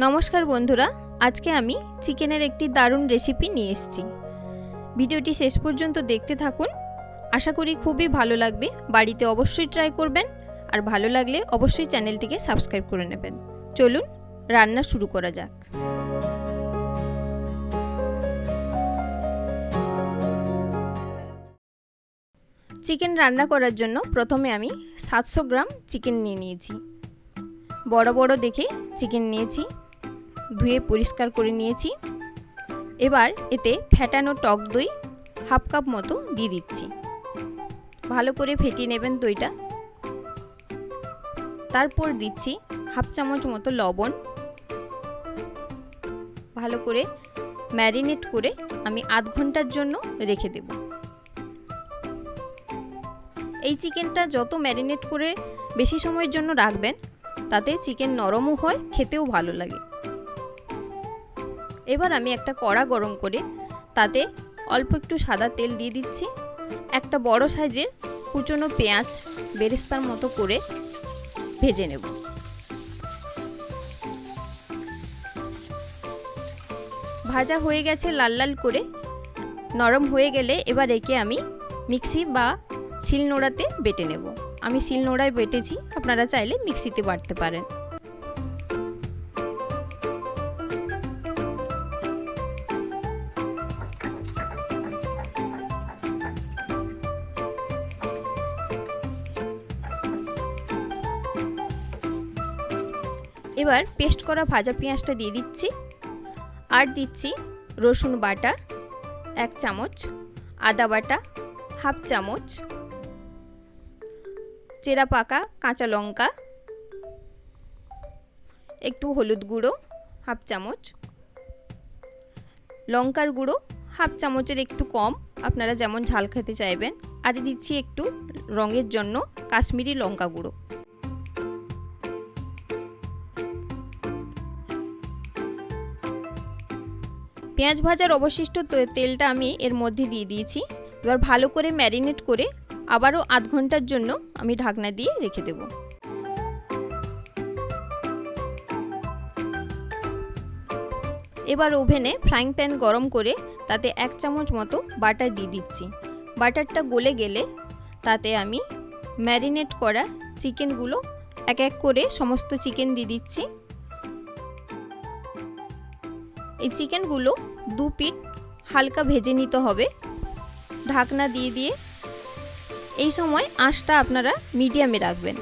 নমস্কার বন্ধুরা, আজকে আমি চিকেনের একটি দারুণ রেসিপি নিয়ে এসেছি। ভিডিওটি শেষ পর্যন্ত দেখতে থাকুন, আশা করি খুবই ভালো লাগবে। বাড়িতে অবশ্যই ট্রাই করবেন, আর ভালো লাগলে অবশ্যই চ্যানেলটিকে সাবস্ক্রাইব করে নেবেন। চলুন রান্না শুরু করা যাক। চিকেন রান্না করার জন্য প্রথমে আমি 700 গ্রাম চিকেন নিয়ে নিয়েছি। বড় বড় দেখে চিকেন নিয়েছি, ধুয়ে পরিষ্কার করে নিয়েছি। এবার এতে ফেটানো টক দই হাফ কাপ মতো দিয়ে দিচ্ছি। ভালো করে ফেটিয়ে নেবেন দইটা। তারপর দিচ্ছি হাফ চামচ মতো লবণ। ভালো করে ম্যারিনেট করে আমি আধ ঘন্টার জন্য রেখে দেব। এই চিকেনটা যত ম্যারিনেট করে বেশি সময়ের জন্য রাখবেন, তাতে চিকেন নরমও হয়, খেতেও ভালো লাগে। এবার আমি একটা কড়া গরম করে তাতে অল্প একটু সাদা তেল দিয়ে দিচ্ছি। একটা বড় সাইজের কুচনো পেঁয়াজ বেরেস্তার মতো করে ভেজে নেব। ভাজা হয়ে গেছে লাল লাল করে, নরম হয়ে গেলে এবার একে আমি মিক্সি বা শিলনোড়াতে বেটে নেব। আমি শিলনোড়ায় বেটেছি, আপনারা চাইলে মিক্সিতে বাটতে পারেন। এবার পেস্ট করা ভাজা পেঁয়াজটা দিয়ে দিচ্ছি, আর দিচ্ছি রসুন বাটা 1 চামচ, আদা বাটা হাফ চামচ, চেরা পাকা কাঁচা লঙ্কা, একটু হলুদ গুঁড়ো হাফ চামচ, লঙ্কার গুঁড়ো হাফ চামচের একটু কম, আপনারা যেমন ঝাল খেতে চাইবেন। আর দিচ্ছি একটু রঙের জন্য কাশ্মীরি লঙ্কা গুঁড়ো। পেঁয়াজ ভাজার অবশিষ্ট তেলটা আমি এর মধ্যে দিয়ে দিয়েছি। এবার ভালো করে ম্যারিনেট করে আবারও আধ ঘন্টার জন্য আমি ঢাকনা দিয়ে রেখে দেব। এবার ওভেনে ফ্রাইং প্যান গরম করে তাতে 1 চামচ মতো বাটার দিয়ে দিচ্ছি। বাটারটা গলে গেলে তাতে আমি ম্যারিনেট করা চিকেনগুলো এক এক করে সমস্ত চিকেন দিয়ে দিচ্ছি। এই চিকেনগুলো 2 পিঠ হালকা ভেজে নিতে হবে ঢাকনা দিয়ে দিয়ে। এই সময় আঁচটা আপনারা মিডিয়ামে রাখবেন।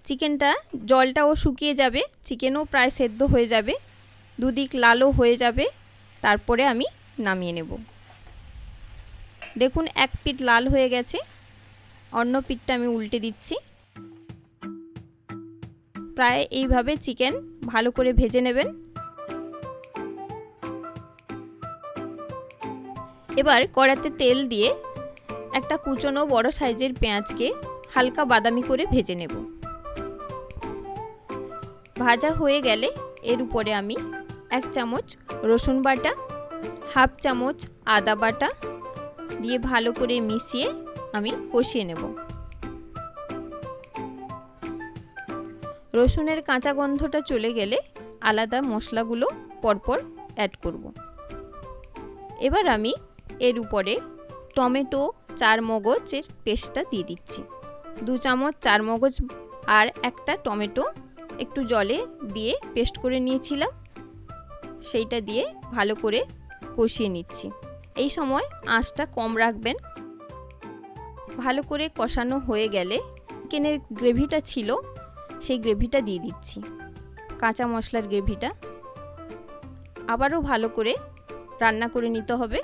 চিকেনটা জলটাও শুকিয়ে যাবে, চিকেনও প্রায় সেদ্ধ হয়ে যাবে, দুদিক লালও হয়ে যাবে। তারপরে আমি নামিয়ে নেব। দেখুন এক পিঠ লাল হয়ে গেছে, অন্য পিঠটা আমি উল্টে দিচ্ছি। প্রায় এইভাবে চিকেন ভালো করে ভেজে নেবেন। এবার কড়াতে তেল দিয়ে একটা কুচনো বড় সাইজের পেঁয়াজকে হালকা বাদামি করে ভেজে নেব। ভাজা হয়ে গেলে এর উপরে আমি 1 চামচ রসুন বাটা, হাফ চামচ আদা বাটা দিয়ে ভালো করে মিশিয়ে আমি কষিয়ে নেব। রসুনের কাঁচা গন্ধটা চলে গেলে আলাদা মশলাগুলো পরপর অ্যাড করব। এবার আমি এর উপরে টমেটো 4 মগজের পেস্টটা দিয়ে দিচ্ছি। 2 চামচ 4 মগজ আর একটা টমেটো একটু জলে দিয়ে পেস্ট করে নিয়েছিলাম, সেইটা দিয়ে ভালো করে কষিয়ে নিচ্ছি। এই সময় আঁচটা কম রাখবেন। ভালো করে কষানো হয়ে গেলে চিকেনের গ্রেভিটা ছিল, সেই গ্রেভিটা দিয়ে দিচ্ছি, কাঁচা মশলার গ্রেভিটা। আবারও ভালো করে রান্না করে নিতে হবে।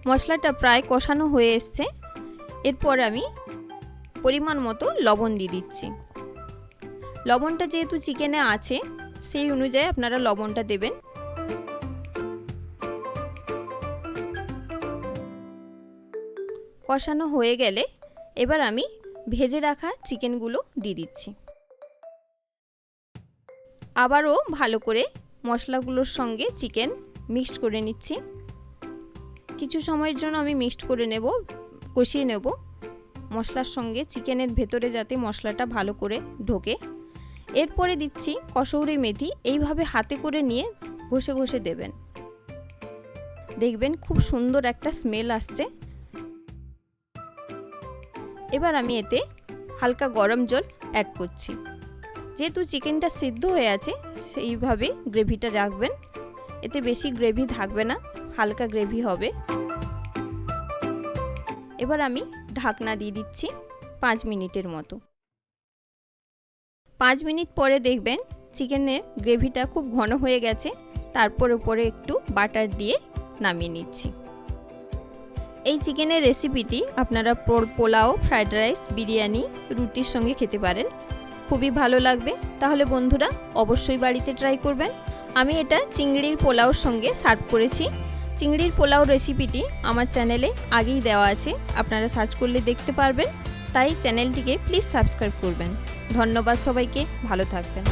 মশলাটা প্রায় কষানো হয়ে এসছে। এরপর আমি পরিমাণ মতো লবণ দিয়ে দিচ্ছি। লবণটা যেহেতু চিকেনে আছে, সেই অনুযায়ী আপনারা লবণটা দেবেন। কষানো হয়ে গেলে এবার আমি ভেজে রাখা চিকেনগুলো দিয়ে দিচ্ছি। আবারও ভালো করে মশলাগুলোর সঙ্গে চিকেন মিক্সড করে নিচ্ছি। কিছু সময়ের জন্য আমি মিক্সড করে নেব, কষিয়ে নেব মশলার সঙ্গে, চিকেনের ভেতরে যাতে মশলাটা ভালো করে ঢোকে। এরপরে দিচ্ছি কসৌরি মেথি, এইভাবে হাতে করে নিয়ে ঘষে ঘষে দেবেন, দেখবেন খুব সুন্দর একটা স্মেল আসছে। এবার আমি এতে হালকা গরম জল অ্যাড করছি। যেহেতু চিকেনটা সিদ্ধ হয়ে আছে সেইভাবে গ্রেভিটা রাখবেন, এতে বেশি গ্রেভি থাকবে না, হালকা গ্রেভি হবে। এবার আমি ঢাকনা দিয়ে দিচ্ছি 5 মিনিটের মতো। 5 মিনিট পরে দেখবেন চিকেনের গ্রেভিটা খুব ঘন হয়ে গেছে, তারপর উপরে একটু বাটার দিয়ে নামিয়ে নিচ্ছি। এই চিকেনের রেসিপিটি আপনারা পোলাও, ফ্রাইড রাইস, বিরিয়ানি, রুটির সঙ্গে খেতে পারেন, খুবই ভালো লাগবে। তাহলে বন্ধুরা অবশ্যই বাড়িতে ট্রাই করবেন। আমি এটা চিংড়ির পোলাওর সঙ্গে সার্ভ করেছি। চিংড়ির পোলাও রেসিপিটি আমার চ্যানেলে আগেই দেওয়া আছে, আপনারা সার্চ করলে দেখতে পারবেন, তাই চ্যানেলটিকে প্লিজ সাবস্ক্রাইব করবেন। ধন্যবাদ সবাইকে, ভালো থাকবেন।